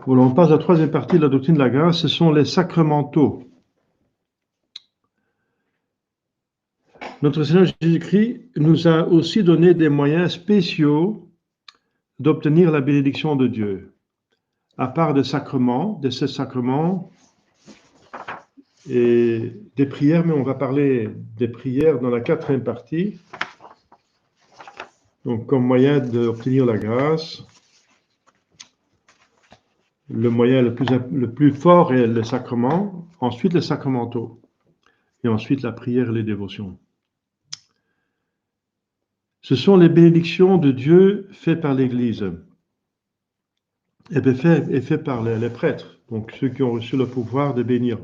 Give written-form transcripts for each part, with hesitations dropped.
Voilà, on passe à la troisième partie de la doctrine de la grâce, ce sont les sacramentaux. Notre Seigneur Jésus-Christ nous a aussi donné des moyens spéciaux d'obtenir la bénédiction de Dieu. À part des sacrements, de ces sacrements et des prières, mais on va parler des prières dans la quatrième partie. Donc, comme moyen d'obtenir la grâce, le moyen le plus fort est le sacrement, ensuite les sacramentaux, et ensuite la prière et les dévotions. Ce sont les bénédictions de Dieu faites par l'Église et faites par les prêtres, donc ceux qui ont reçu le pouvoir de bénir.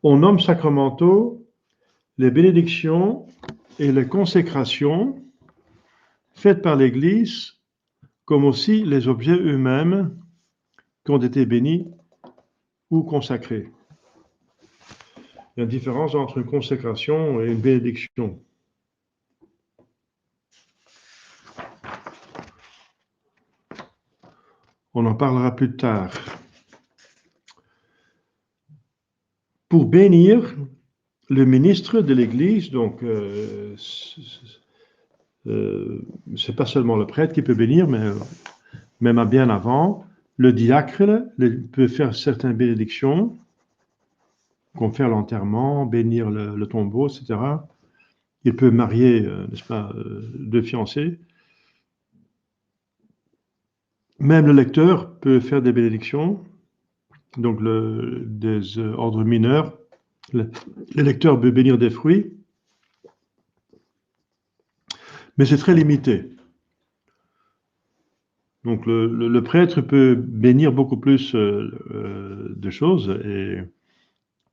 On nomme sacramentaux les bénédictions et les consécrations faites par l'Église, comme aussi les objets eux-mêmes qui ont été bénis ou consacrés. Il y a une différence entre une consécration et une bénédiction. On en parlera plus tard. Pour bénir le ministre de l'Église, donc c'est pas seulement le prêtre qui peut bénir, mais même bien avant, le diacre peut faire certaines bénédictions, comme faire l'enterrement, bénir le tombeau, etc. Il peut marier, n'est-ce pas, deux fiancés. Même le lecteur peut faire des bénédictions, donc des ordres mineurs. Le lecteur peut bénir des fruits, mais c'est très limité. Donc le prêtre peut bénir beaucoup plus de choses,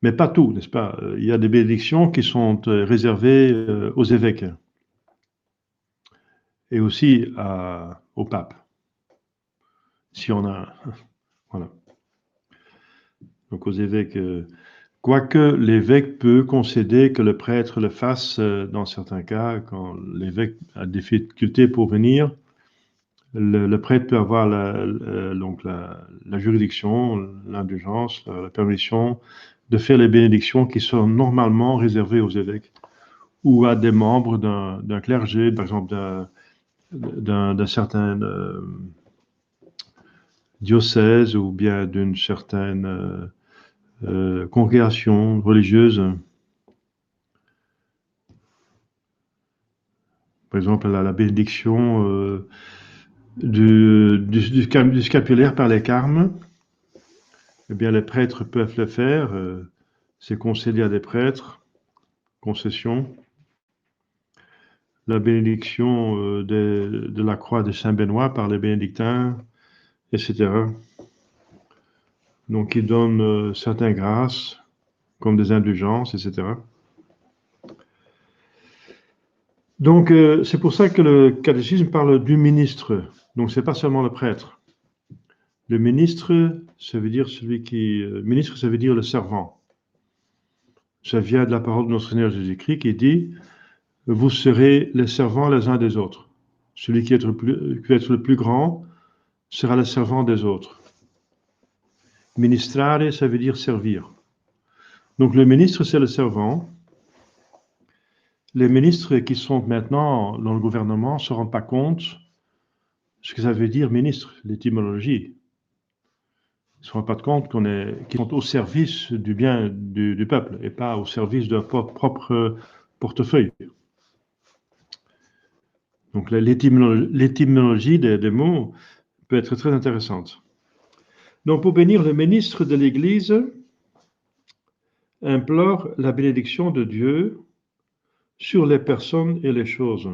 mais pas tout, n'est-ce pas? Il y a des bénédictions qui sont réservées aux évêques et aussi au pape, si on a... Voilà. Donc aux évêques, quoique l'évêque peut concéder que le prêtre le fasse dans certains cas, quand l'évêque a des difficultés pour venir, le prêtre peut avoir la juridiction, l'indulgence, la permission de faire les bénédictions qui sont normalement réservées aux évêques ou à des membres d'un clergé, par exemple d'un certain diocèse ou bien d'une certaine congrégation religieuse. Par exemple, la bénédiction du scapulaire par les carmes, eh bien, les prêtres peuvent le faire. C'est concédé à des prêtres, concession. La bénédiction de la croix de Saint-Benoît par les bénédictins, etc. Donc, ils donnent certaines grâces, comme des indulgences, etc. Donc, c'est pour ça que le catéchisme parle du ministre. Donc, c'est pas seulement le prêtre. Le ministre, ça veut dire ministre, ça veut dire le servant. Ça vient de la parole de notre Seigneur Jésus-Christ qui dit « Vous serez les servants les uns des autres. Celui qui est le plus grand sera le servant des autres. » Ministrare, ça veut dire servir. Donc le ministre, c'est le servant. Les ministres qui sont maintenant dans le gouvernement ne se rendent pas compte ce que ça veut dire ministre, l'étymologie. Ils ne se rendent pas compte qu'ils sont au service du bien du peuple et pas au service de leur propre portefeuille. Donc l'étymologie des mots peut être très intéressante. Donc pour bénir le ministre de l'Église, implore la bénédiction de Dieu sur les personnes et les choses,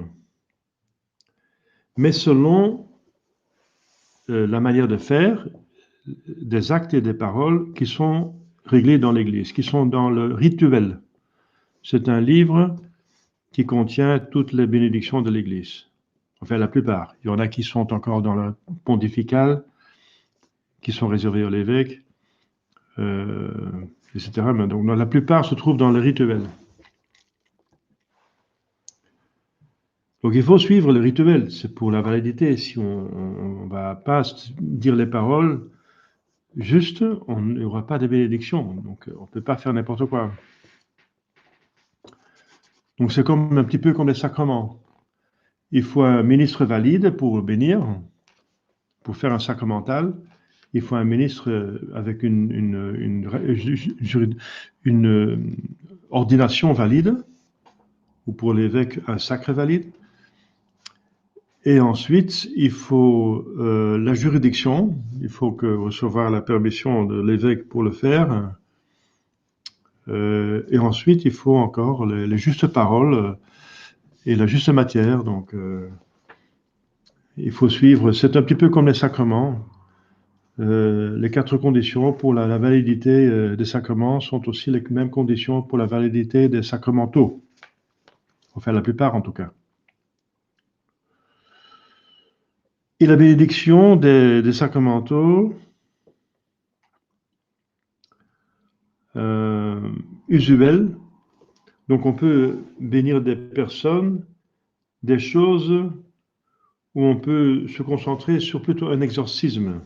mais selon la manière de faire, des actes et des paroles qui sont réglés dans l'Église, qui sont dans le rituel. C'est un livre qui contient toutes les bénédictions de l'Église. Enfin, la plupart. Il y en a qui sont encore dans le pontifical, qui sont réservés à l'évêque, etc. Mais donc, la plupart se trouvent dans le rituel. Donc il faut suivre le rituel, c'est pour la validité. Si on ne va pas dire les paroles juste, on n'aura pas de bénédiction. Donc on ne peut pas faire n'importe quoi. Donc c'est comme un petit peu comme les sacrements. Il faut un ministre valide pour bénir, pour faire un sacramental. Il faut un ministre avec une ordination valide, ou pour l'évêque un sacre valide. Et ensuite, il faut la juridiction. Il faut recevoir la permission de l'évêque pour le faire. Et ensuite, il faut encore les justes paroles et la juste matière. Donc, il faut suivre. C'est un petit peu comme les sacrements. Les 4 conditions pour la validité des sacrements sont aussi les mêmes conditions pour la validité des sacramentaux. Enfin, la plupart en tout cas. Et la bénédiction des sacramentaux usuels. Donc on peut bénir des personnes, des choses, où on peut se concentrer sur plutôt un exorcisme.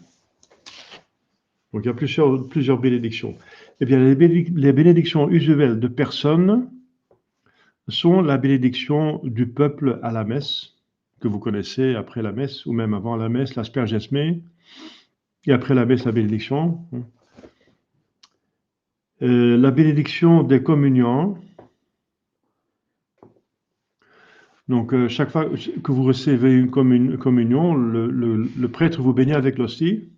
Donc il y a plusieurs bénédictions. Eh bien, les bénédictions usuelles de personnes sont la bénédiction du peuple à la messe, que vous connaissez après la messe, ou même avant la messe, l'aspergesme, et après la messe, la bénédiction. La bénédiction des communions. Donc, chaque fois que vous recevez une communion, le prêtre vous bénit avec l'hostie.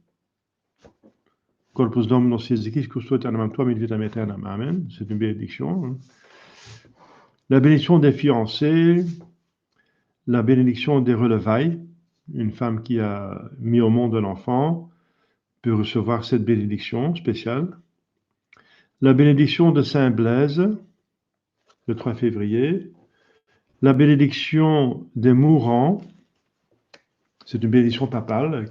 Corpus Dominus Iesicus, custos eternam tuam in vitam aeternam. Amen. C'est une bénédiction. La bénédiction des fiancés, la bénédiction des relevailles. Une femme qui a mis au monde un enfant peut recevoir cette bénédiction spéciale. La bénédiction de Saint Blaise, le 3 février. La bénédiction des mourants, c'est une bénédiction papale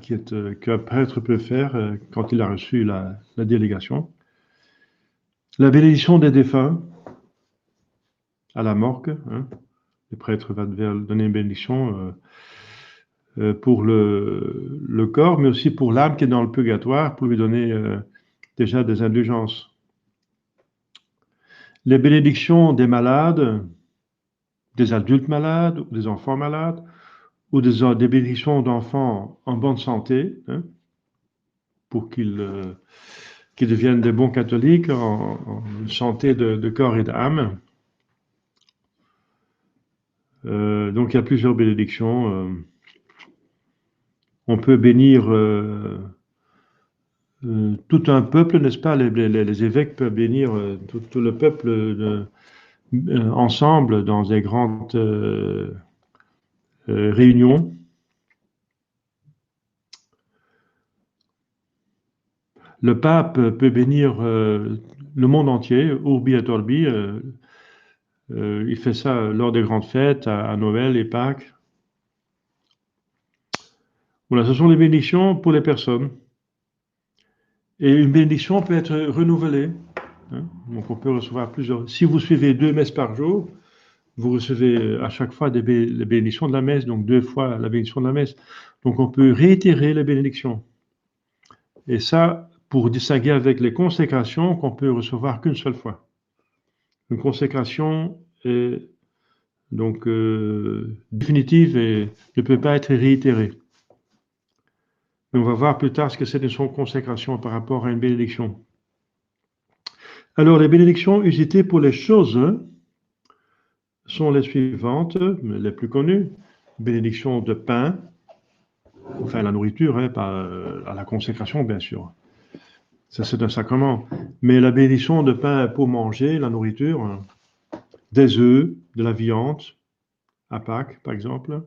qu'un prêtre peut faire quand il a reçu la délégation. La bénédiction des défunts à la morgue, hein. Le prêtre va donner une bénédiction pour le corps, mais aussi pour l'âme qui est dans le purgatoire, pour lui donner déjà des indulgences. Les bénédictions des malades, des adultes malades, ou des enfants malades, ou des bénédictions d'enfants en bonne santé, hein, pour qu'ils deviennent des bons catholiques en santé de corps et d'âme. Donc il y a plusieurs bénédictions. On peut bénir tout un peuple, n'est-ce pas? Les évêques peuvent bénir tout le peuple ensemble dans des grandes réunions. Le pape peut bénir le monde entier, urbi et orbi. Il fait ça lors des grandes fêtes, à Noël et Pâques. Voilà, ce sont les bénédictions pour les personnes. Et une bénédiction peut être renouvelée, hein. Donc on peut recevoir plusieurs. Si vous suivez 2 messes par jour, vous recevez à chaque fois les bénédictions de la messe, donc 2 fois la bénédiction de la messe. Donc on peut réitérer les bénédictions. Et ça, pour distinguer avec les consécrations qu'on peut recevoir qu'une seule fois. Une consécration est donc définitive et ne peut pas être réitérée. Mais on va voir plus tard ce que c'est une consécration par rapport à une bénédiction. Alors, les bénédictions usitées pour les choses sont les suivantes, les plus connues. Bénédiction de pain, enfin la nourriture, hein, pas à la consécration, bien sûr. Ça, c'est un sacrement. Mais la bénédiction de pain pour manger, la nourriture, des œufs, de la viande, à Pâques, par exemple,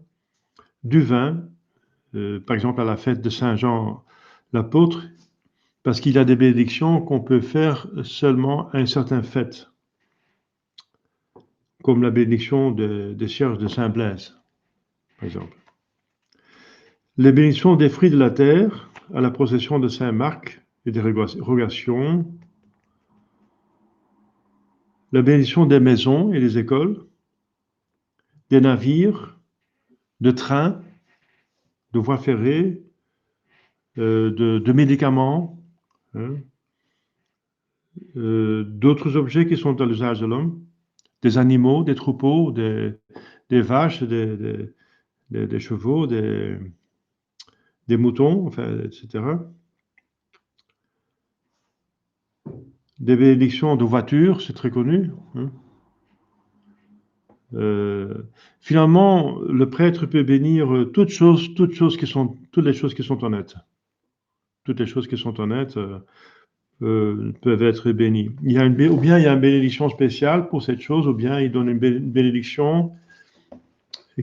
du vin, par exemple à la fête de Saint Jean l'apôtre, parce qu'il y a des bénédictions qu'on peut faire seulement à une certaine fête, comme la bénédiction des cierges de Saint Blaise, par exemple. Les bénédictions des fruits de la terre, à la procession de Saint Marc et des rogations. La bénédiction des maisons et des écoles, des navires, de trains, de voies ferrées, de médicaments, hein, d'autres objets qui sont à l'usage de l'homme, des animaux, des troupeaux, des vaches, des chevaux, des moutons, enfin, etc. Des bénédictions de voitures, c'est très connu, hein. Finalement, le prêtre peut bénir toutes les choses qui sont honnêtes. Toutes les choses qui sont honnêtes peuvent être bénies. Ou bien il y a une bénédiction spéciale pour cette chose, ou bien il donne une bénédiction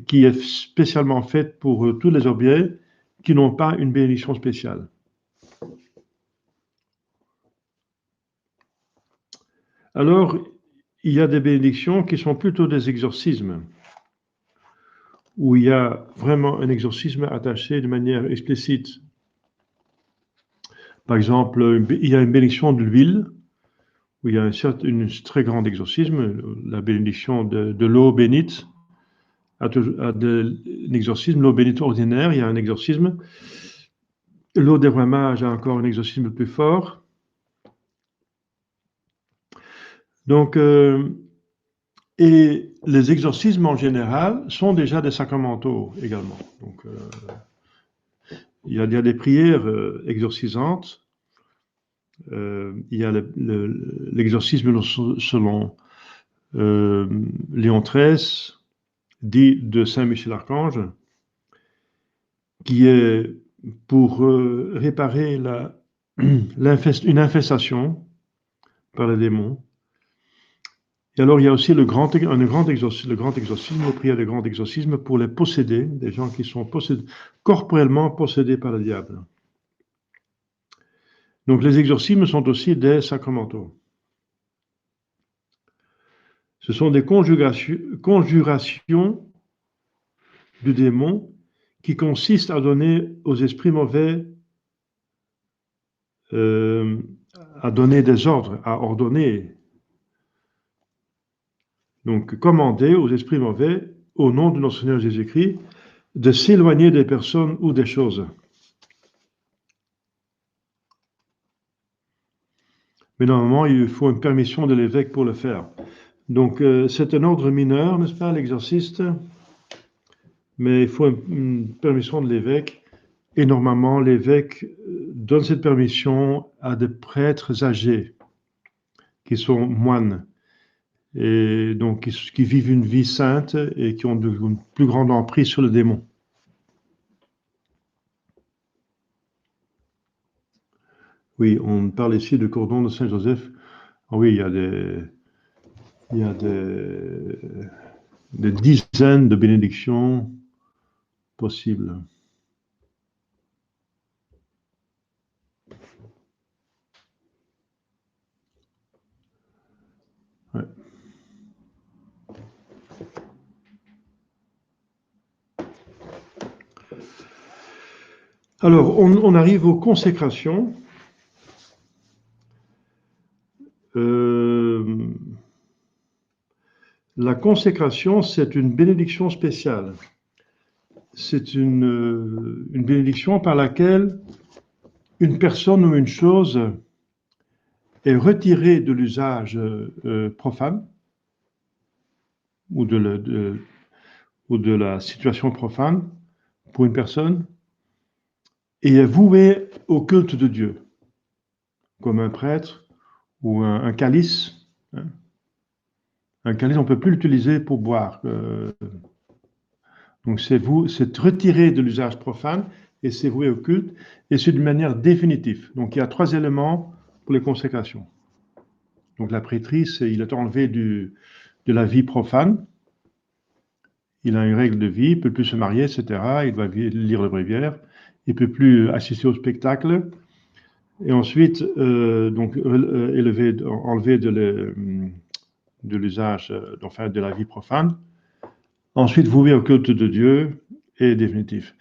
qui est spécialement faite pour tous les objets qui n'ont pas une bénédiction spéciale. Alors, il y a des bénédictions qui sont plutôt des exorcismes, où il y a vraiment un exorcisme attaché de manière explicite. Par exemple, il y a une bénédiction de l'huile, où il y a un très grand exorcisme, la bénédiction de l'eau bénite, un exorcisme, l'eau bénite ordinaire, il y a un exorcisme. L'eau des rois mages a encore un exorcisme plus fort. Donc, et les exorcismes en général sont déjà des sacramentaux également. Donc, il y a des prières exorcisantes. Il y a l'exorcisme selon Léon XIII, dit de Saint Michel Archange, qui est pour réparer une infestation par les démons. Et alors, il y a aussi le grand exorcisme, la prière de grand exorcisme pour les possédés, des gens qui sont corporellement possédés par le diable. Donc, les exorcismes sont aussi des sacramentaux. Ce sont des conjurations du démon qui consistent à donner aux esprits mauvais, à donner des ordres, à ordonner. Donc, commander aux esprits mauvais, au nom de notre Seigneur Jésus-Christ, de s'éloigner des personnes ou des choses. Mais normalement, il faut une permission de l'évêque pour le faire. Donc, c'est un ordre mineur, n'est-ce pas, l'exorciste? Mais il faut une permission de l'évêque. Et normalement, l'évêque donne cette permission à des prêtres âgés, qui sont moines, et donc qui vivent une vie sainte et qui ont une plus grande emprise sur le démon. Oui, on parle ici de cordon de Saint-Joseph. Ah oui, il y a des dizaines de bénédictions possibles. Ouais. Alors, on arrive aux consécrations. La consécration, c'est une bénédiction spéciale. C'est une bénédiction par laquelle une personne ou une chose est retirée de l'usage profane ou de la situation profane pour une personne et est vouée au culte de Dieu, comme un prêtre ou un calice. Hein. Un calice, on ne peut plus l'utiliser pour boire. Donc c'est retiré de l'usage profane et c'est voué au culte, et c'est d'une manière définitive. Donc il y a 3 éléments pour les consécrations. Donc la prêtrise, il est enlevé de la vie profane, il a une règle de vie, il ne peut plus se marier, etc. Il doit lire le bréviaire, il ne peut plus assister au spectacle, et ensuite enlevé de l'usage, enfin de la vie profane. Ensuite, voué au culte de Dieu et définitif.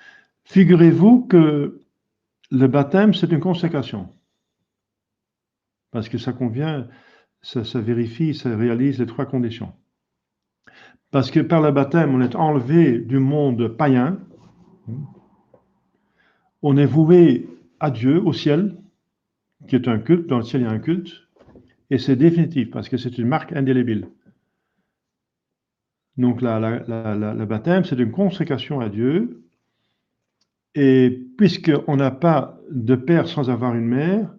Figurez-vous que le baptême, c'est une consécration. Parce que ça convient, ça vérifie, ça réalise les 3 conditions. Parce que par le baptême, on est enlevé du monde païen, on est voué à Dieu, au ciel, qui est un culte, dans le ciel il y a un culte, et c'est définitif, parce que c'est une marque indélébile. Donc le baptême, c'est une consécration à Dieu, et puisqu'on n'a pas de père sans avoir une mère,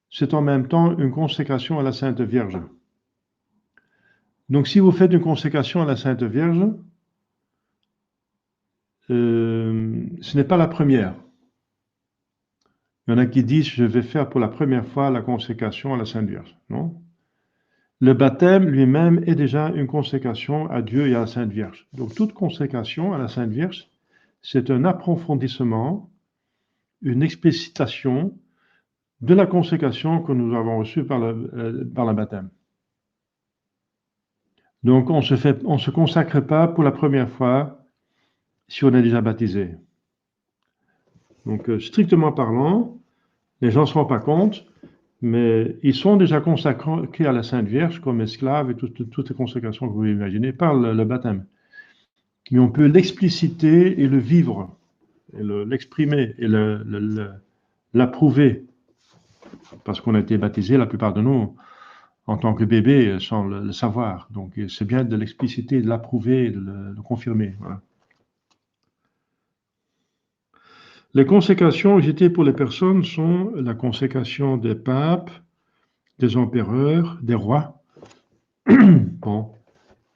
c'est en même temps une consécration à la Sainte Vierge. Donc si vous faites une consécration à la Sainte Vierge, ce n'est pas la première. Il y en a qui disent, je vais faire pour la première fois la consécration à la Sainte Vierge. Non. Le baptême lui-même est déjà une consécration à Dieu et à la Sainte Vierge. Donc toute consécration à la Sainte Vierge, c'est un approfondissement, une explicitation de la consécration que nous avons reçue par le baptême. Donc on se consacre pas pour la première fois si on est déjà baptisé. Donc strictement parlant, les gens ne se rendent pas compte, mais ils sont déjà consacrés à la Sainte Vierge comme esclaves et toutes les consécrations que vous pouvez imaginer par le baptême. Mais on peut l'expliciter et le vivre, et l'exprimer et l'approuver, parce qu'on a été baptisé, la plupart de nous, en tant que bébé, sans le savoir. Donc c'est bien de l'expliciter, de l'approuver, de le confirmer. Voilà. Les consécrations usitées pour les personnes sont la consécration des papes, des empereurs, des rois. Bon,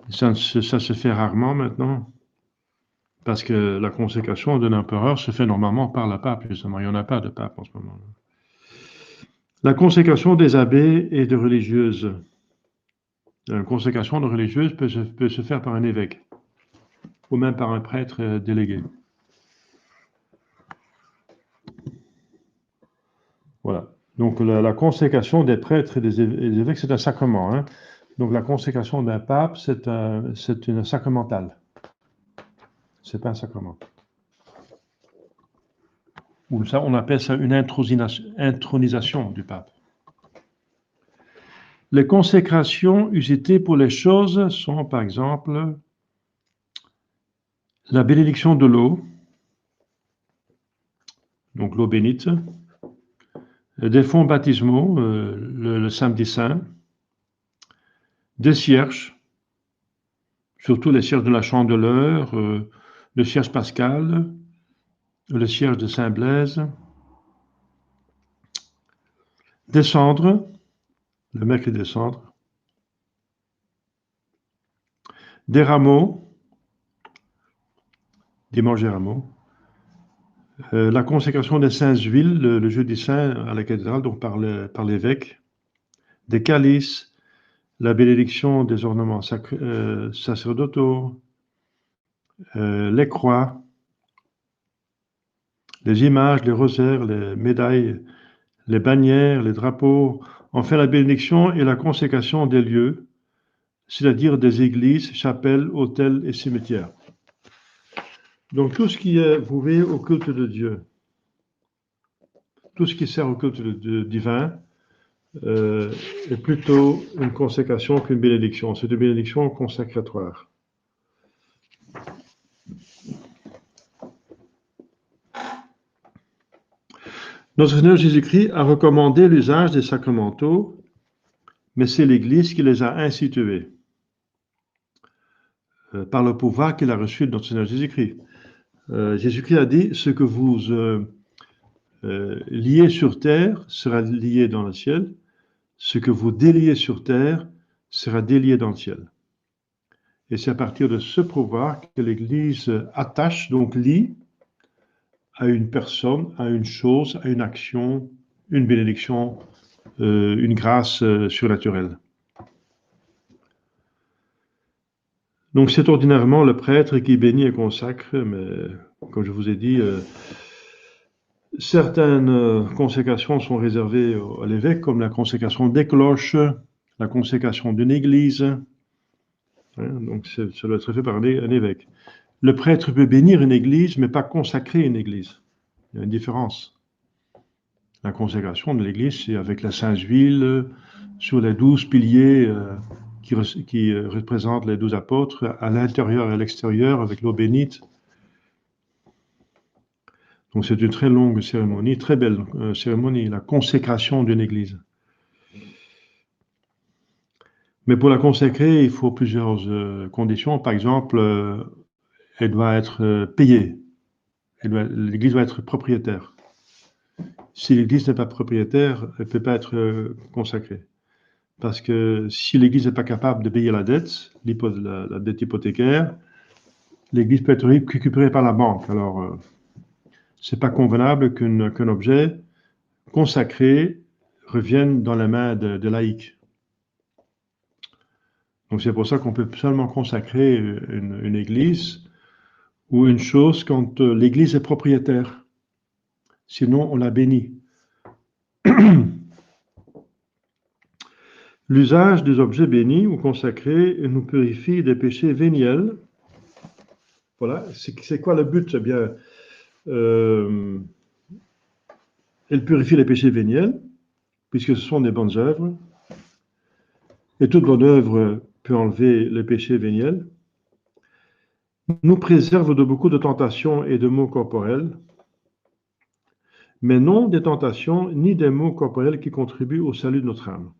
ça se fait rarement maintenant, parce que la consécration d'un empereur se fait normalement par le pape, justement. Il n'y en a pas de pape en ce moment. La consécration des abbés et de religieuses. La consécration de religieuses peut se faire par un évêque, ou même par un prêtre délégué. Voilà. Donc la consécration des prêtres et des évêques, c'est un sacrement. Hein. Donc la consécration d'un pape, c'est une sacramentale. C'est pas un sacrement. Ou ça, on appelle ça une intronisation du pape. Les consécrations usitées pour les choses sont, par exemple, la bénédiction de l'eau, donc l'eau bénite, des fonds baptismaux, le samedi saint, des cierges, surtout les cierges de la Chandeleur, le cierge pascal, le cierge de Saint-Blaise, des cendres, le mercredi des cendres, des rameaux, dimanche des rameaux, la consécration des saintes huiles, le jeudi saint à la cathédrale, donc par l'évêque, des calices, la bénédiction des ornements sacerdotaux, les croix, les images, les rosaires, les médailles, les bannières, les drapeaux, enfin la bénédiction et la consécration des lieux, c'est-à-dire des églises, chapelles, hôtels et cimetières. Donc tout ce qui est voué au culte de Dieu, tout ce qui sert au culte divin, est plutôt une consécration qu'une bénédiction. C'est une bénédiction consacratoire. Notre Seigneur Jésus-Christ a recommandé l'usage des sacramentaux, mais c'est l'Église qui les a institués par le pouvoir qu'il a reçu de notre Seigneur Jésus-Christ. Jésus-Christ a dit, ce que vous liez sur terre sera lié dans le ciel, ce que vous déliez sur terre sera délié dans le ciel. Et c'est à partir de ce pouvoir que l'Église attache, donc lie, à une personne, à une chose, à une action, une bénédiction, une grâce surnaturelle. Donc c'est ordinairement le prêtre qui bénit et consacre, mais comme je vous ai dit, certaines consécrations sont réservées à l'évêque, comme la consécration des cloches, la consécration d'une église. Hein, donc ça doit être fait par un évêque. Le prêtre peut bénir une église, mais pas consacrer une église. Il y a une différence. La consécration de l'église, c'est avec la sainte huile, sur les 12 piliers qui représente les 12 apôtres, à l'intérieur et à l'extérieur, avec l'eau bénite. Donc c'est une très longue cérémonie, très belle cérémonie, la consécration d'une église. Mais pour la consacrer, il faut plusieurs conditions. Par exemple, elle doit être payée. L'église doit être propriétaire. Si l'église n'est pas propriétaire, elle ne peut pas être consacrée. Parce que si l'église n'est pas capable de payer la dette, la dette hypothécaire, l'église peut être récupérée par la banque. Alors, ce n'est pas convenable qu'un objet consacré revienne dans les mains de laïcs. Donc c'est pour ça qu'on peut seulement consacrer une église ou une chose quand l'église est propriétaire. Sinon, on la bénit. L'usage des objets bénis ou consacrés nous purifie des péchés véniels. Voilà, c'est quoi le but? Eh bien, elle purifie les péchés véniels, puisque ce sont des bonnes œuvres. Et toute bonne œuvre peut enlever les péchés véniels. Nous préserve de beaucoup de tentations et de maux corporels, mais non des tentations ni des maux corporels qui contribuent au salut de notre âme.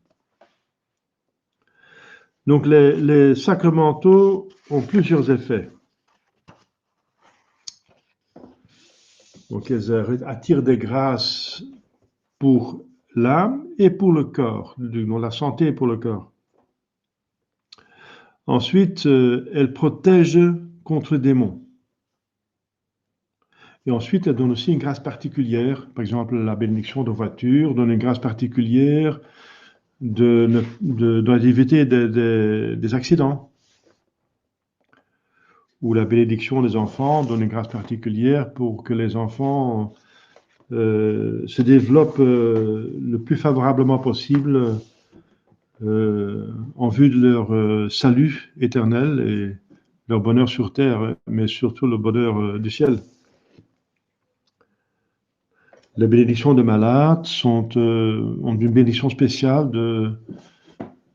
Donc les sacramentaux ont plusieurs effets. Donc elles attirent des grâces pour l'âme et pour le corps, donc la santé pour le corps. Ensuite, elles protègent contre les démons. Et ensuite, elles donnent aussi une grâce particulière. Par exemple, la bénédiction de voiture donne une grâce particulière d'éviter des accidents. Ou la bénédiction des enfants donne une grâce particulière pour que les enfants se développent le plus favorablement possible en vue de leur salut éternel et leur bonheur sur terre, mais surtout le bonheur du ciel. Les bénédictions de malades ont une bénédiction spéciale de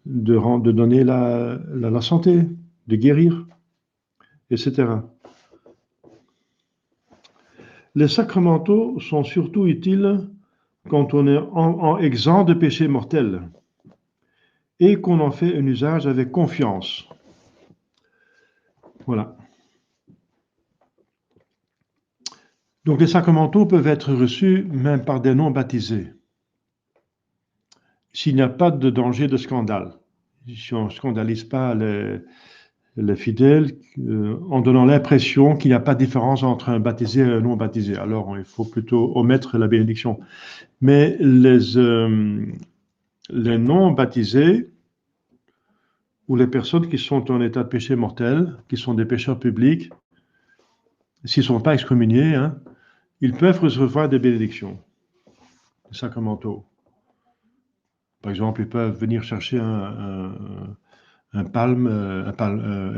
donner la santé, de guérir, etc. Les sacramentaux sont surtout utiles quand on est exempt de péché mortel et qu'on en fait un usage avec confiance. Voilà. Donc les sacramentaux peuvent être reçus même par des non-baptisés, s'il n'y a pas de danger de scandale. Si on ne scandalise pas les fidèles en donnant l'impression qu'il n'y a pas de différence entre un baptisé et un non-baptisé. Alors il faut plutôt omettre la bénédiction. Mais les non-baptisés ou les personnes qui sont en état de péché mortel, qui sont des pécheurs publics, s'ils ne sont pas excommuniés, ils peuvent recevoir des bénédictions, des sacramentaux. Par exemple, ils peuvent venir chercher un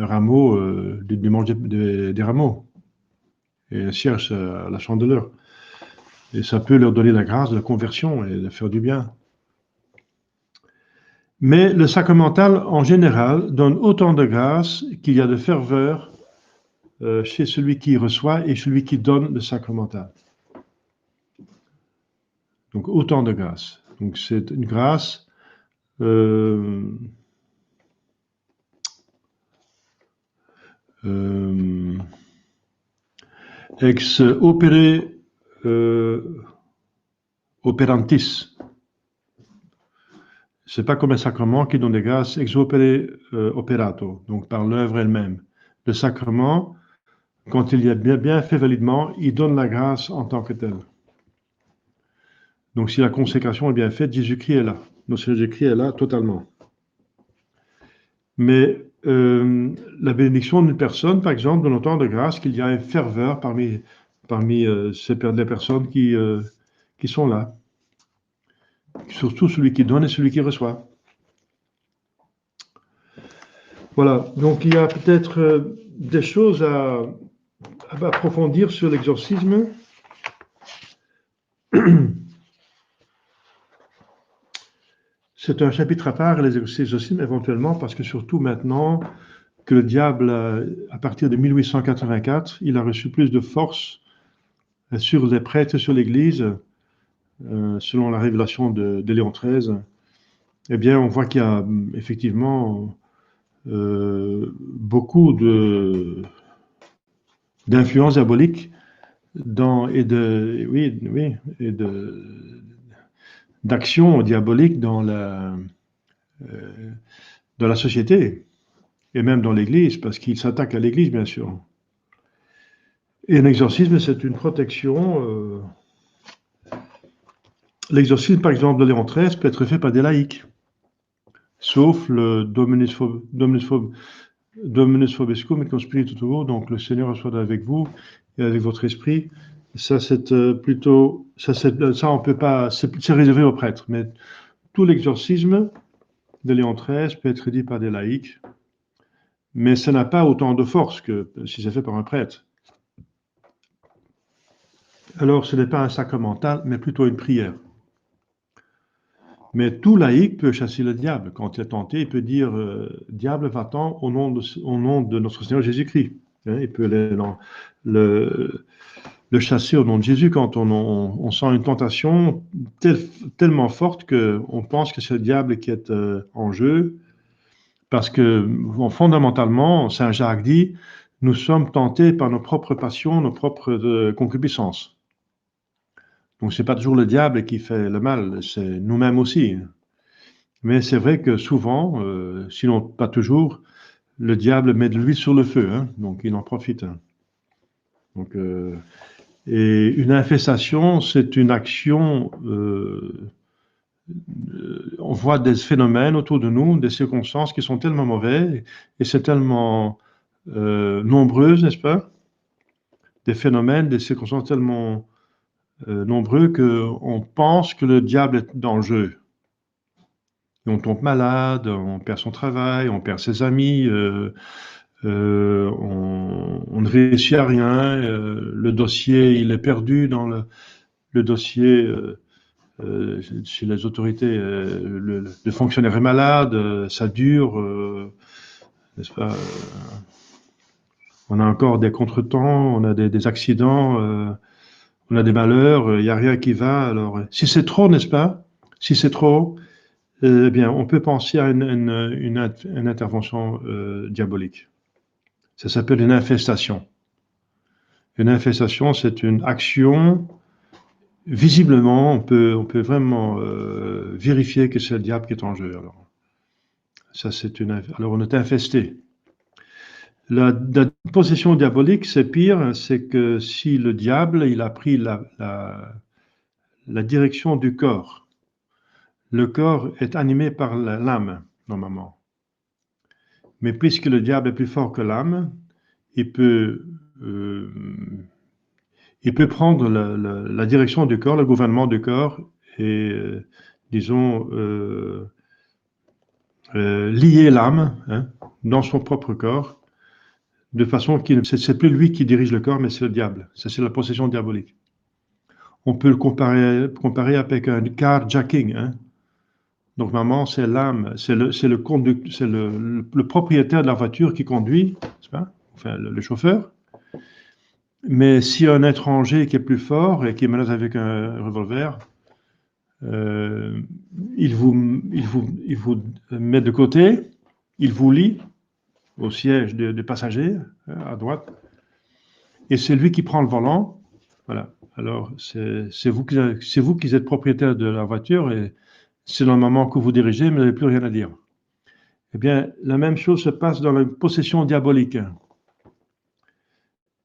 rameau du dimanche des rameaux et un cierge à la chandeleur. Et ça peut leur donner la grâce de la conversion et de faire du bien. Mais le sacramental, en général, donne autant de grâce qu'il y a de ferveur chez celui qui reçoit et celui qui donne le sacramental. Donc autant de grâce. Donc c'est une grâce ex opere operantis. C'est pas comme un sacrement qui donne des grâces ex opere operato, donc par l'œuvre elle-même. Le sacrement, quand il y a bien fait validement, il donne la grâce en tant que tel. Donc si la consécration est bien faite, Jésus-Christ est là. Donc Jésus-Christ est là totalement. Mais la bénédiction d'une personne, par exemple, donne autant de grâce qu'il y a une ferveur parmi les personnes qui sont là. Surtout celui qui donne et celui qui reçoit. Voilà, donc il y a peut-être des choses à approfondir sur l'exorcisme. c'est un chapitre à part, les exorcismes, éventuellement, parce que surtout maintenant que le diable, à partir de 1884, il a reçu plus de force sur les prêtres, sur l'Église, selon la révélation de Léon XIII. Eh bien, on voit qu'il y a effectivement beaucoup d'influence diabolique d'action diabolique dans la société et même dans l'Église, parce qu'il s'attaque à l'Église, bien sûr. Et un exorcisme, c'est une protection. L'exorcisme, par exemple, de Léon XIII peut être fait par des laïcs, sauf le Dominus vobiscum et cum spiritu tuo, donc le Seigneur soit avec vous et avec votre esprit. Ça, c'est plutôt, ça, on peut pas, c'est réservé aux prêtres, mais tout l'exorcisme de Léon XIII peut être dit par des laïcs, mais ça n'a pas autant de force que si c'est fait par un prêtre. Alors, ce n'est pas un sacramental, mais plutôt une prière. Mais tout laïc peut chasser le diable. Quand il est tenté, il peut dire diable, va-t'en au nom de notre Seigneur Jésus-Christ. Hein, il peut le chasser au nom de Jésus quand on sent une tentation tellement forte qu'on pense que c'est le diable qui est en jeu. Parce que fondamentalement, Saint Jacques dit, nous sommes tentés par nos propres passions, nos propres concupiscences. Donc, ce n'est pas toujours le diable qui fait le mal, c'est nous-mêmes aussi. Mais c'est vrai que souvent, sinon pas toujours, le diable met de l'huile sur le feu, hein, donc il en profite. Hein. Donc, et une infestation, c'est une action, on voit des phénomènes autour de nous, des circonstances qui sont tellement mauvais, et c'est tellement nombreuses, n'est-ce pas? Des phénomènes, des circonstances tellement nombreux qu'on pense que le diable est dans le jeu. Et on tombe malade, on perd son travail, on perd ses amis, on ne réussit à rien, le dossier il est perdu dans le dossier chez les autorités, le fonctionnaire est malade, ça dure, n'est-ce pas? On a encore des contretemps, on a des accidents, on a des malheurs, il n'y a rien qui va. Alors, si c'est trop, n'est-ce pas? Si c'est trop, eh bien, on peut penser à une intervention diabolique. Ça s'appelle une infestation. Une infestation, c'est une action, visiblement, on peut vraiment vérifier que c'est le diable qui est en jeu. Alors, alors on est infesté. La possession diabolique, c'est pire, c'est que si le diable, il a pris la direction du corps, le corps est animé par l'âme, normalement. Mais puisque le diable est plus fort que l'âme, il peut prendre la direction du corps, le gouvernement du corps, et, disons, lier l'âme hein, dans son propre corps, de façon que c'est plus lui qui dirige le corps, mais c'est le diable. Ça, c'est la possession diabolique. On peut le comparer avec un carjacking. Hein. Donc, normalement, c'est l'âme, c'est le propriétaire de la voiture qui conduit, c'est pas? Enfin, le chauffeur. Mais si un étranger qui est plus fort et qui menace avec un revolver, il vous met de côté, il vous lie au siège de passager à droite, et c'est lui qui prend le volant. Voilà. Alors c'est vous qui êtes propriétaire de la voiture et c'est normalement que vous dirigez, mais vous n'avez plus rien à dire. Eh bien, la même chose se passe dans la possession diabolique.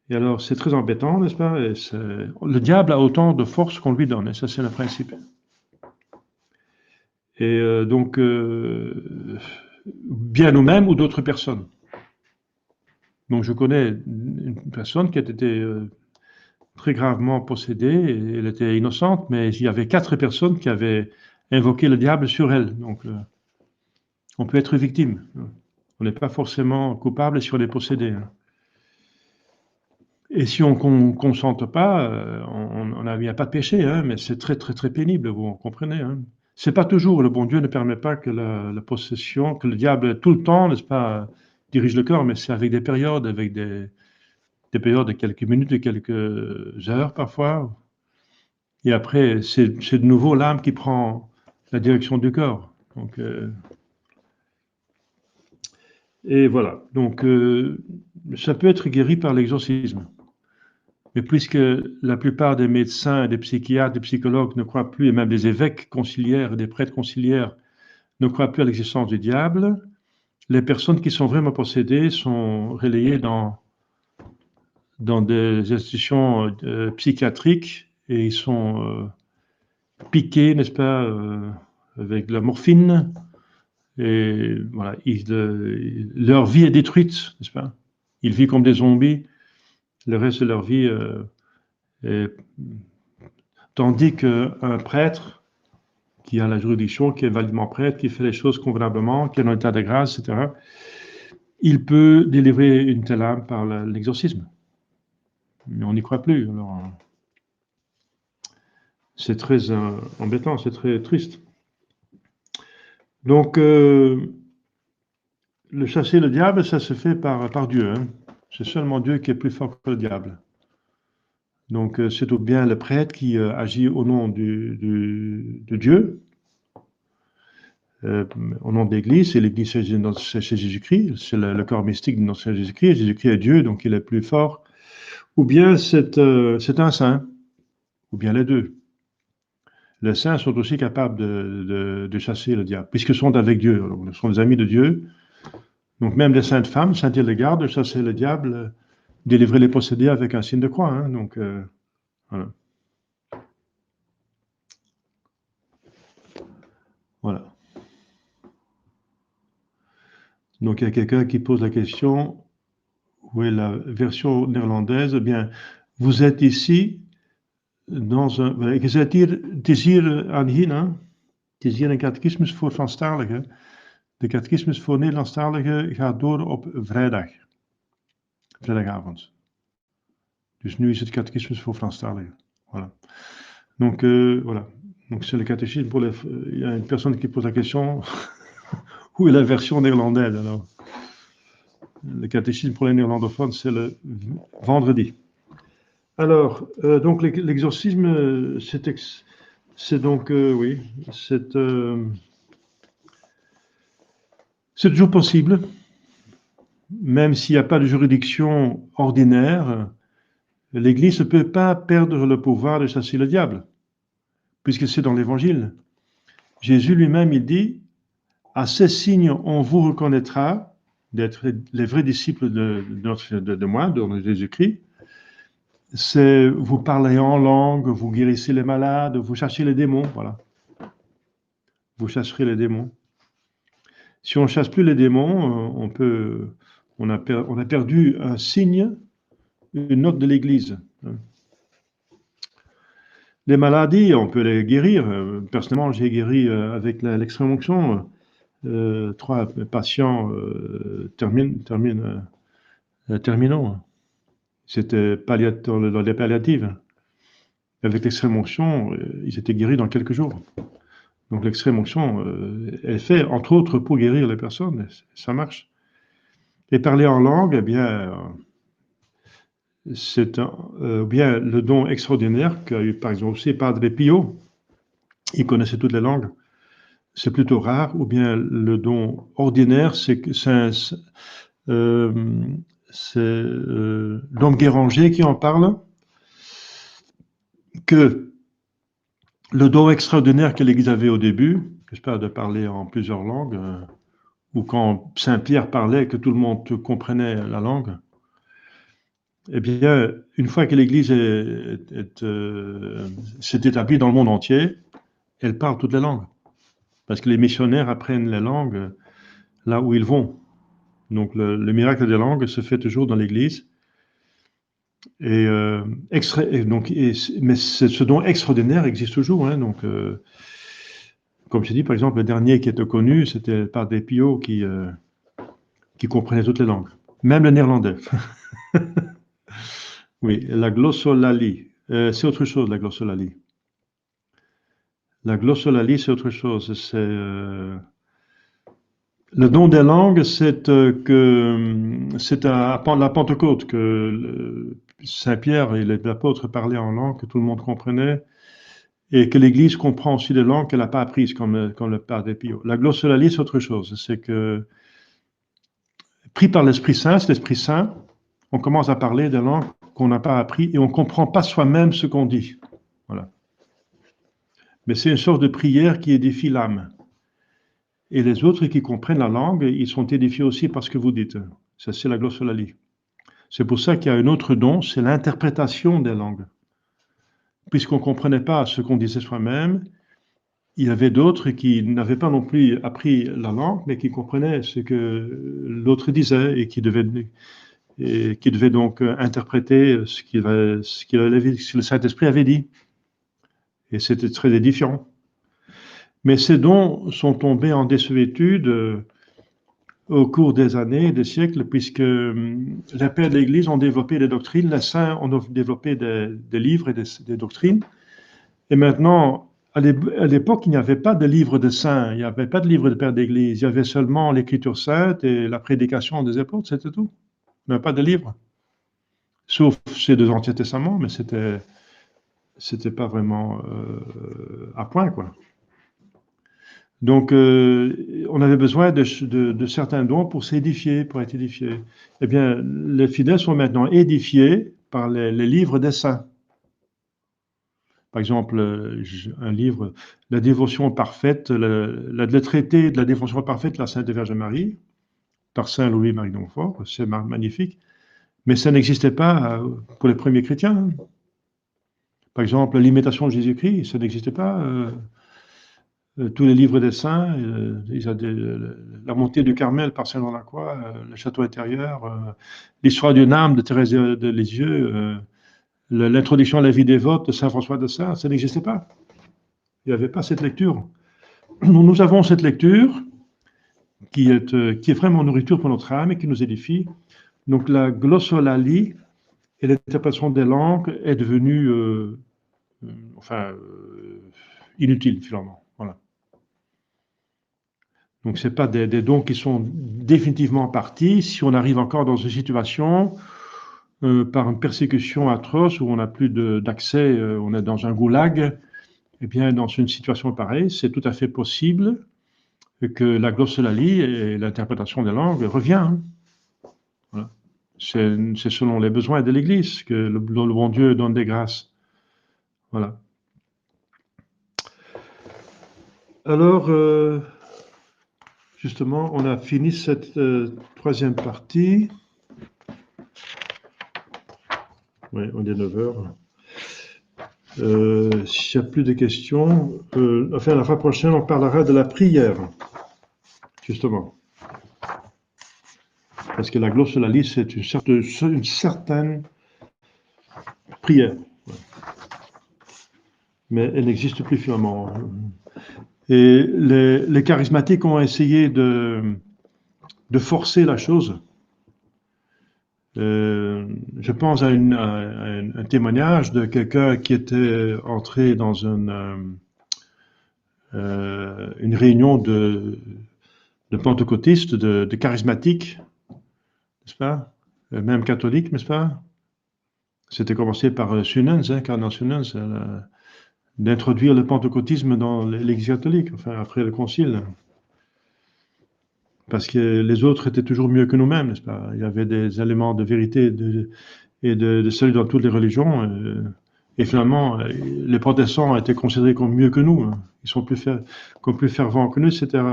Et alors, c'est très embêtant, n'est-ce pas? Le diable a autant de force qu'on lui donne, et ça, c'est le principe. Et donc, bien nous-mêmes ou d'autres personnes. Donc, je connais une personne qui a été très gravement possédée, et elle était innocente, mais il y avait 4 personnes qui avaient invoqué le diable sur elle. Donc, on peut être victime. On n'est pas forcément coupable si on est possédé. Hein. Et si on ne consente pas, il n'y a pas de péché, hein, mais c'est très, très, très pénible, vous comprenez. Hein. C'est pas toujours, le bon Dieu ne permet pas que la possession, que le diable tout le temps, n'est-ce pas, dirige le corps, mais c'est avec des périodes, avec des périodes de quelques minutes, de quelques heures parfois. Et après, c'est de nouveau l'âme qui prend la direction du corps. Donc, et voilà. Donc, ça peut être guéri par l'exorcisme. Mais puisque la plupart des médecins, des psychiatres, des psychologues ne croient plus, et même des évêques conciliaires et des prêtres conciliaires ne croient plus à l'existence du diable, les personnes qui sont vraiment possédées sont relayées dans des institutions psychiatriques et ils sont piqués, n'est-ce pas, avec de la morphine. Et voilà, leur vie est détruite, n'est-ce pas? Ils vivent comme des zombies le reste de leur vie. Et, tandis qu'un prêtre qui a la juridiction, qui est validement prêtre, qui fait les choses convenablement, qui est dans l'état de grâce, etc., il peut délivrer une telle âme par l'exorcisme. Mais on n'y croit plus. Alors, c'est très embêtant, c'est très triste. Donc, le chasser le diable, ça se fait par Dieu. Hein. C'est seulement Dieu qui est plus fort que le diable. Donc, c'est tout bien le prêtre qui agit au nom de Dieu, au nom de l'Église, et l'Église c'est Jésus-Christ, c'est le corps mystique de notre Seigneur Jésus-Christ. Jésus-Christ est Dieu, donc il est plus fort. Ou bien c'est un saint, ou bien les deux. Les saints sont aussi capables de chasser le diable, puisqu'ils sont avec Dieu. Alors, ils sont des amis de Dieu. Donc même les saintes femmes, Saint Hildegarde, de chasser le diable, délivrer les possédés avec un signe de croix. Hein. Donc voilà. Voilà. Donc il y a quelqu'un qui pose la question, où est la version néerlandaise? Eh bien, vous êtes ici dans een... Je zit hier, het is hier aan Hina. Het is hier een catechismus voor Franstaligen. De catechismus voor Nederlandstaligen gaat door op vrijdagavond. Dus nu is het catechismus voor Franstaligen. Voilà. Donc, voilà. Donc, c'est le catéchisme pour les... Il y a une personne qui pose la question, où est la version néerlandaise alors? Le catéchisme pour les néerlandophones, c'est le vendredi. Alors, donc l'exorcisme, c'est donc, oui, c'est toujours possible, même s'il n'y a pas de juridiction ordinaire, l'Église ne peut pas perdre le pouvoir de chasser le diable, puisque c'est dans l'Évangile. Jésus lui-même, il dit, à ces signes, on vous reconnaîtra d'être les vrais disciples de moi, de Jésus-Christ. C'est vous parlez en langue, vous guérissez les malades, vous chassez les démons, voilà. Vous chasserez les démons. Si on ne chasse plus les démons, on a perdu un signe, une note de l'Église. Les maladies, on peut les guérir. Personnellement, j'ai guéri avec l'extrême-onction 3 patients terminaux. C'était dans les palliatives. Avec l'extrême-onction, ils étaient guéris dans quelques jours. Donc l'extrême-onction, elle fait, entre autres, pour guérir les personnes. Ça marche. Et parler en langue, eh bien, c'est bien le don extraordinaire qu'a eu, par exemple, aussi Padre Pio. Il connaissait toutes les langues. C'est plutôt rare. Ou bien le don ordinaire, c'est Dom Guéranger qui en parle, que le don extraordinaire que l'Église avait au début, j'espère de parler en plusieurs langues, ou quand Saint Pierre parlait, que tout le monde comprenait la langue, eh bien, une fois que l'Église s'est établie dans le monde entier, elle parle toutes les langues. Parce que les missionnaires apprennent les langues là où ils vont. Donc le miracle des langues se fait toujours dans l'Église. Mais ce don extraordinaire existe toujours. Hein, donc, comme je dis, par exemple, le dernier qui était connu, c'était Padre Pio qui comprenait toutes les langues, même le néerlandais. Oui, la glossolalie. C'est autre chose, la glossolalie. La glossolalie, c'est autre chose. C'est le don des langues, c'est à la Pentecôte que Saint Pierre et les apôtres parlaient en langue que tout le monde comprenait et que l'Église comprend aussi des langues qu'elle n'a pas apprises, comme le Père des Pio. La glossolalie, c'est autre chose. C'est que pris par l'Esprit Saint, c'est l'Esprit Saint, on commence à parler des langues qu'on n'a pas appris et on ne comprend pas soi-même ce qu'on dit. Voilà. Mais c'est une sorte de prière qui édifie l'âme. Et les autres qui comprennent la langue, ils sont édifiés aussi par ce que vous dites. Ça, c'est la glossolalie. C'est pour ça qu'il y a un autre don, c'est l'interprétation des langues. Puisqu'on ne comprenait pas ce qu'on disait soi-même, il y avait d'autres qui n'avaient pas non plus appris la langue, mais qui comprenaient ce que l'autre disait et qui devaient donc interpréter ce que le Saint-Esprit avait dit. Et c'était très édifiant. Mais ces dons sont tombés en désuétude au cours des années, des siècles, puisque les pères de l'Église ont développé des doctrines, les saints ont développé des livres et des doctrines. Et maintenant, à l'époque, il n'y avait pas de livre de saints, il n'y avait pas de livre de pères d'Église, il y avait seulement l'Écriture sainte et la prédication des apôtres, c'était tout. Il n'y avait pas de livre. Sauf ces deux Anciens Testaments, mais c'était pas vraiment à point, quoi. Donc, on avait besoin de certains dons pour s'édifier, pour être édifiés. Eh bien, les fidèles sont maintenant édifiés par les livres des saints. Par exemple, un livre, La dévotion parfaite, le traité de la dévotion parfaite de la Sainte Vierge Marie, par Saint Louis-Marie de Montfort, c'est magnifique. Mais ça n'existait pas pour les premiers chrétiens. Par exemple, l'imitation de Jésus-Christ, ça n'existait pas. Tous les livres des saints, la montée du Carmel par Saint-Jean-la-Croix, le château intérieur, l'histoire d'une âme de Thérèse de Lisieux, l'introduction à la vie dévote de Saint François de Sales, ça n'existait pas. Il n'y avait pas cette lecture. Nous avons cette lecture qui est vraiment nourriture pour notre âme et qui nous édifie. Donc la glossolalie et l'interprétation des langues est devenue inutile finalement. Voilà. Donc, ce n'est pas des dons qui sont définitivement partis. Si on arrive encore dans une situation par une persécution atroce où on n'a plus d'accès, on est dans un goulag, eh bien, dans une situation pareille, c'est tout à fait possible que la glossolalie et l'interprétation des langues reviennent. Voilà. C'est selon les besoins de l'Église que le bon Dieu donne des grâces. Voilà. Alors, justement, on a fini cette troisième partie. Oui, on est 9 heures. S'il n'y a plus de questions, la fois prochaine, on parlera de la prière, justement. Parce que la glossolalie, c'est une certaine prière. Mais elle n'existe plus finalement. Et les charismatiques ont essayé de forcer la chose. Je pense à un témoignage de quelqu'un qui était entré dans une réunion de pentecôtistes, de charismatiques, n'est-ce pas? Même catholiques, n'est-ce pas? C'était commencé par Sunens, Cardinal Sunens, d'introduire le pentecôtisme dans l'Église catholique, enfin après le Concile. Parce que les autres étaient toujours mieux que nous-mêmes, n'est-ce pas? Il y avait des éléments de vérité et de salut dans toutes les religions. Et finalement, les protestants étaient considérés comme mieux que nous. Hein. Ils sont plus fervents que nous, etc.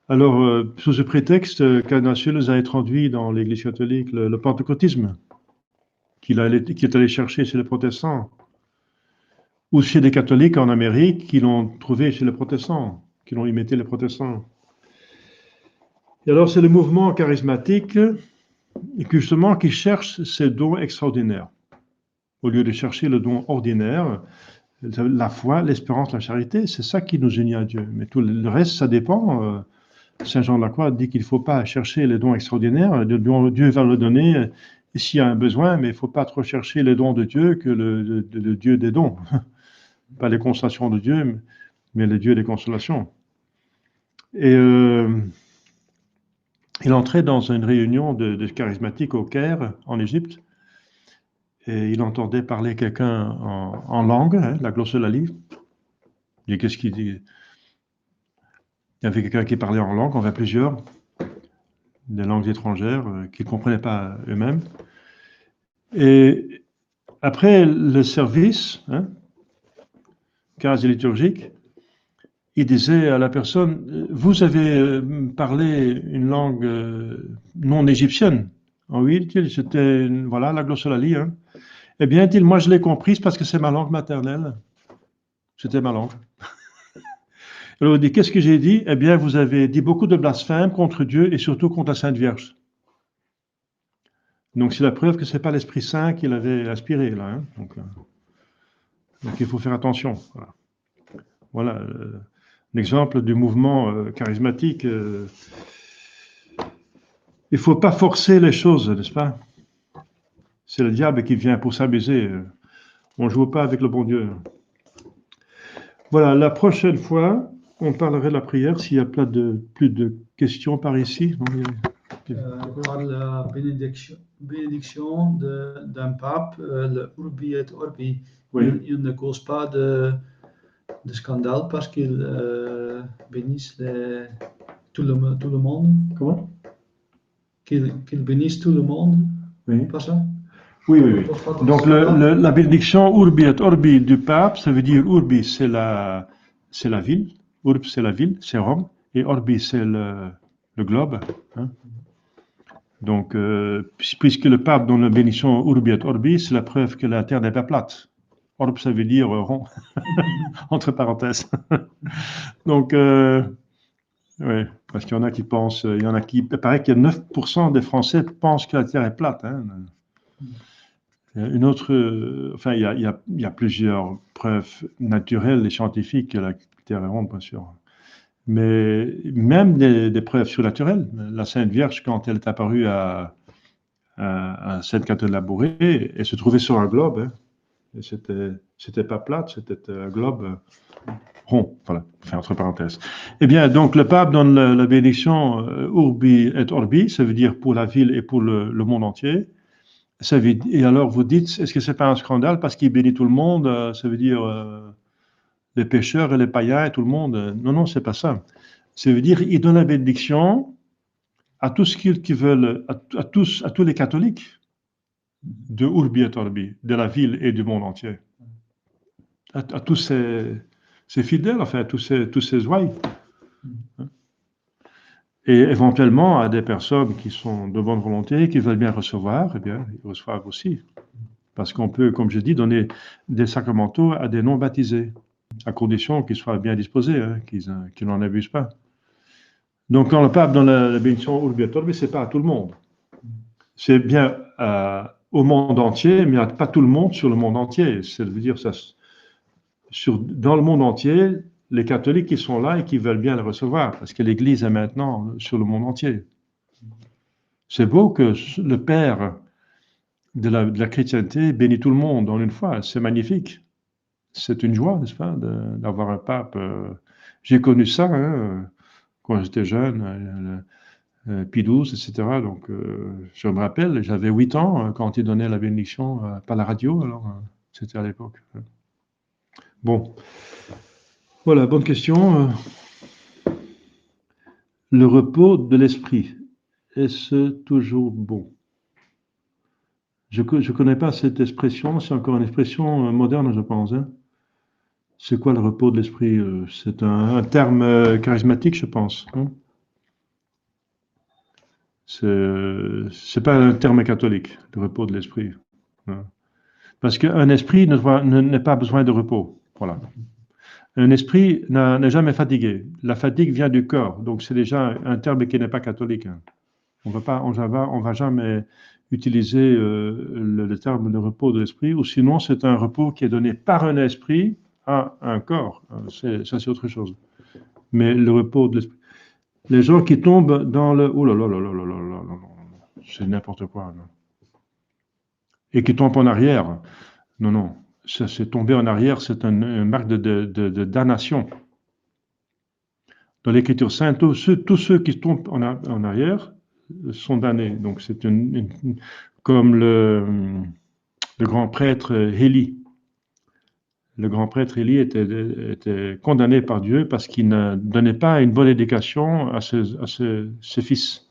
Alors, sous ce prétexte, Cardinal Sunens a introduit dans l'Église catholique le pentecôtisme, qui est allé chercher chez les protestants, ou chez des catholiques en Amérique qui l'ont trouvé chez les protestants, qui l'ont imité les protestants. Et alors, c'est le mouvement charismatique justement qui cherche ces dons extraordinaires. Au lieu de chercher le don ordinaire, la foi, l'espérance, la charité, c'est ça qui nous unit à Dieu. Mais tout le reste, ça dépend. Saint Jean de la Croix dit qu'il ne faut pas chercher les dons extraordinaires. Dieu va le donner s'il y a un besoin, mais il ne faut pas trop chercher les dons de Dieu que le Dieu des dons. Pas les consolations de Dieu, mais le Dieu des consolations. Et il entrait dans une réunion de charismatiques au Caire, en Égypte, et il entendait parler quelqu'un en langue, hein, la glossolalie. Il dit, qu'est-ce qu'il dit? Il y avait quelqu'un qui parlait en langue, on avait plusieurs, des langues étrangères qu'ils ne comprenaient pas eux-mêmes. Et après le service, hein, quasi liturgique, il disait à la personne, vous avez parlé une langue non égyptienne. Oh oui, c'était voilà, la glossolalie. Hein. Eh bien, dit, moi je l'ai comprise parce que c'est ma langue maternelle. C'était ma langue. Alors il dit, qu'est-ce que j'ai dit? Eh bien, vous avez dit beaucoup de blasphèmes contre Dieu et surtout contre la Sainte Vierge. Donc c'est la preuve que ce n'est pas l'Esprit Saint qui l'avait inspiré là. Hein. Donc il faut faire attention. Voilà, l'exemple du mouvement charismatique. Il ne faut pas forcer les choses, n'est-ce pas? C'est le diable qui vient pour s'amuser. On ne joue pas avec le bon Dieu. Voilà, la prochaine fois, on parlerait de la prière s'il y a plus de questions par ici. Par la bénédiction d'un pape, le Urbi et Orbi, Oui. il ne cause pas de scandale parce qu'il bénisse tout le monde. Comment? Qu'il bénisse tout le monde. Oui. Pas ça? Oui. Donc la bénédiction Urbi et Orbi du pape, ça veut dire Urbi, c'est la ville. Urb, c'est la ville, c'est Rome. Et Orbi, c'est le globe. Hein. Donc, puisque le pape donne la bénédiction Urbi et Orbi, c'est la preuve que la terre n'est pas plate. Orb, ça veut dire rond, entre parenthèses. Donc, oui, parce qu'il y en a qui pensent, il paraît qu'il y a 9% des Français pensent que la terre est plate. Hein. Une autre, enfin, il y a plusieurs preuves naturelles et scientifiques que la terre est ronde, bien sûr. Mais même des preuves surnaturelles. La Sainte Vierge, quand elle est apparue à Sainte-Catherine-Labouré, elle se trouvait sur un globe. Hein. Et c'était pas plate, c'était un globe rond. Voilà, enfin, entre parenthèses. Eh bien, donc le pape donne la bénédiction Urbi et Orbi, ça veut dire pour la ville et pour le monde entier. Et alors vous dites, est-ce que c'est pas un scandale parce qu'il bénit tout le monde? Ça veut dire les pécheurs et les païens et tout le monde? Non, c'est pas ça. Ça veut dire il donne la bénédiction à tous ceux qui veulent, à tous les catholiques de Urbi et Orbi, de la ville et du monde entier. À tous ces fidèles, enfin, à tous ces ouailles. Et éventuellement, à des personnes qui sont de bonne volonté, qui veulent bien recevoir, eh bien, ils reçoivent aussi. Parce qu'on peut, comme je dis, donner des sacramentaux à des non-baptisés, à condition qu'ils soient bien disposés, hein, qu'ils n'en abusent pas. Donc, quand le pape donne la bénédiction Urbi et Orbi, ce n'est pas à tout le monde. C'est bien au monde entier, mais pas tout le monde sur le monde entier. C'est-à-dire, dans le monde entier, les catholiques qui sont là et qui veulent bien le recevoir, parce que l'Église est maintenant sur le monde entier. C'est beau que le Père de la chrétienté bénit tout le monde en une fois. C'est magnifique. C'est une joie, n'est-ce pas, d'avoir un pape. J'ai connu ça quand j'étais jeune, Pie XII, etc. Donc, je me rappelle, j'avais 8 ans quand il donnait la bénédiction par la radio. Alors, c'était à l'époque. Bon, voilà, bonne question. Le repos de l'esprit, est-ce toujours bon? Je ne connais pas cette expression, c'est encore une expression moderne, je pense. Hein. C'est quoi le repos de l'esprit? C'est un terme charismatique, je pense. Hein. C'est pas un terme catholique, le repos de l'esprit. Hein. Parce qu'un esprit n'a pas besoin de repos. Voilà. Un esprit n'est jamais fatigué. La fatigue vient du corps, donc c'est déjà un terme qui n'est pas catholique. Hein. On va jamais utiliser le terme de repos de l'esprit, ou sinon c'est un repos qui est donné par un esprit à un corps. Ça, c'est autre chose. Mais le repos de l'esprit. Les gens qui tombent dans le... Oh là là là là là là là là, c'est n'importe quoi. Non. Et qui tombent en arrière. Non. ça c'est tomber en arrière, c'est une marque de damnation. Dans l'Écriture sainte, tous ceux qui tombent en arrière sont damnés. Donc c'est comme le grand prêtre Élie. Le grand prêtre Élie était condamné par Dieu parce qu'il ne donnait pas une bonne éducation à ses fils.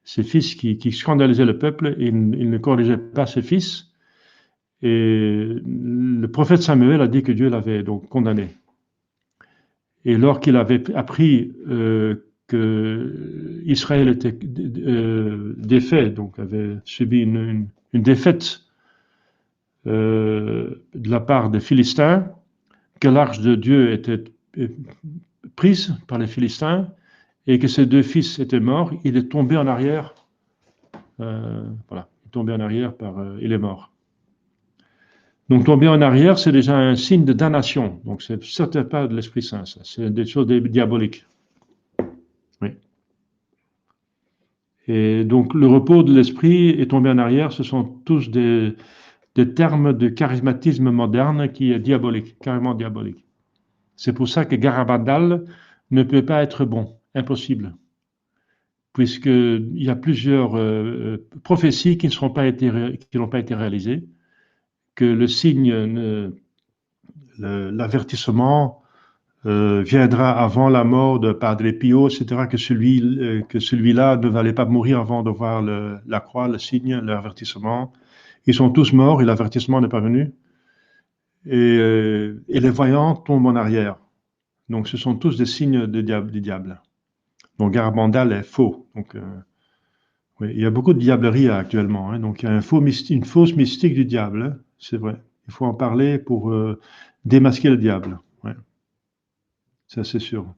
Ses fils qui scandalisaient le peuple, il ne corrigeait pas ses fils. Et le prophète Samuel a dit que Dieu l'avait donc condamné. Et lorsqu'il avait appris que Israël était défait, donc avait subi une défaite de la part des Philistins, que l'arche de Dieu était prise par les Philistins et que ses deux fils étaient morts, il est tombé en arrière. Voilà, il est tombé en arrière, il est mort. Donc tomber en arrière, c'est déjà un signe de damnation. Donc c'est certainement pas de l'Esprit Saint, ça. C'est des choses diaboliques. Oui. Et donc le repos de l'Esprit et tomber en arrière, ce sont tous des termes de charismatisme moderne qui est diabolique, carrément diabolique. C'est pour ça que Garabandal ne peut pas être bon, impossible. Puisqu'il y a plusieurs prophéties qui n'ont pas été réalisées, que le signe, l'avertissement viendra avant la mort de Padre Pio, etc., que celui-là ne valait pas mourir avant de voir la croix, le signe, l'avertissement. Ils sont tous morts et l'avertissement n'est pas venu. Et les voyants tombent en arrière. Donc ce sont tous des signes du diable. Donc Garabandal est faux. Donc, oui, il y a beaucoup de diablerie actuellement. Hein. Donc il y a une fausse mystique du diable. Hein. C'est vrai. Il faut en parler pour démasquer le diable. Ouais. Ça c'est sûr.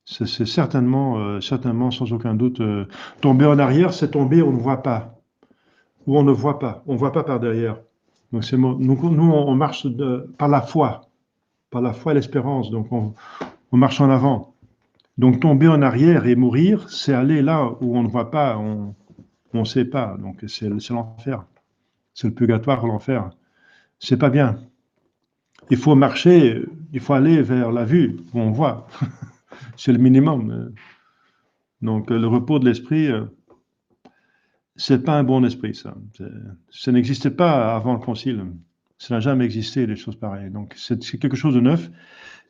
C'est certainement, sans aucun doute, tomber en arrière, c'est tomber, on ne voit pas. Ou on ne voit pas. On ne voit pas par derrière. Donc nous, on marche par la foi. Par la foi et l'espérance. Donc on marche en avant. Donc tomber en arrière et mourir, c'est aller là où on ne voit pas, on ne sait pas. Donc c'est l'enfer. C'est le purgatoire, l'enfer. C'est pas bien. Il faut marcher, il faut aller vers la vue où on voit. C'est le minimum. Donc le repos de l'esprit, c'est pas un bon esprit, ça. Ça n'existait pas avant le concile. Ça n'a jamais existé, des choses pareilles. Donc c'est quelque chose de neuf.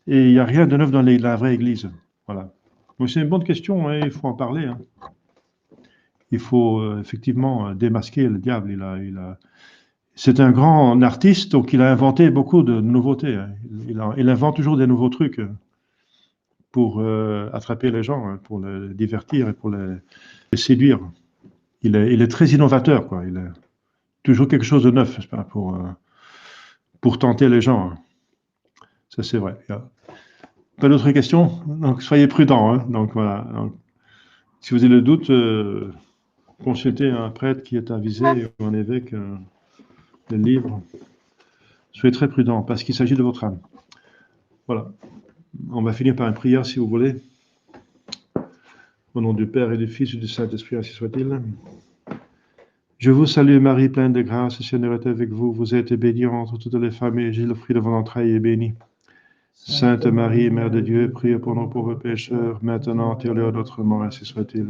Et il n'y a rien de neuf dans la vraie Église. Voilà. Donc c'est une bonne question, hein, il faut en parler. Hein. Il faut effectivement démasquer le diable. C'est un grand artiste, donc il a inventé beaucoup de nouveautés. Hein. Il invente toujours des nouveaux trucs pour attraper les gens, hein, pour les divertir et pour les séduire. Il est très innovateur, quoi. Il a toujours quelque chose de neuf, n'est-ce pas, pour tenter les gens. Hein. Ça, c'est vrai. Pas d'autres questions? Donc, soyez prudents. Hein. Donc, voilà. Donc, si vous avez le doute, consultez un prêtre qui est avisé ou un évêque, le livre. Soyez très prudents parce qu'il s'agit de votre âme. Voilà. On va finir par une prière si vous voulez. Au nom du Père et du Fils et du Saint-Esprit, ainsi soit-il. Je vous salue Marie, pleine de grâce, le Seigneur est avec vous. Vous êtes bénie entre toutes les femmes et Jésus, le fruit de vos entrailles, est béni. Sainte Marie, Mère de Dieu, priez pour nous pauvres pécheurs, maintenant et à l'heure de notre mort, ainsi soit-il.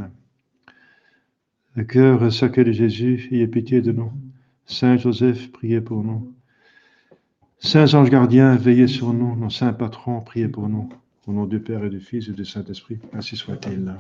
Le cœur sacré de Jésus, ayez pitié de nous. Saint Joseph, priez pour nous. Saints anges gardiens, veillez sur nous. Nos saints patrons, priez pour nous. Au nom du Père et du Fils et du Saint-Esprit, ainsi soit-il.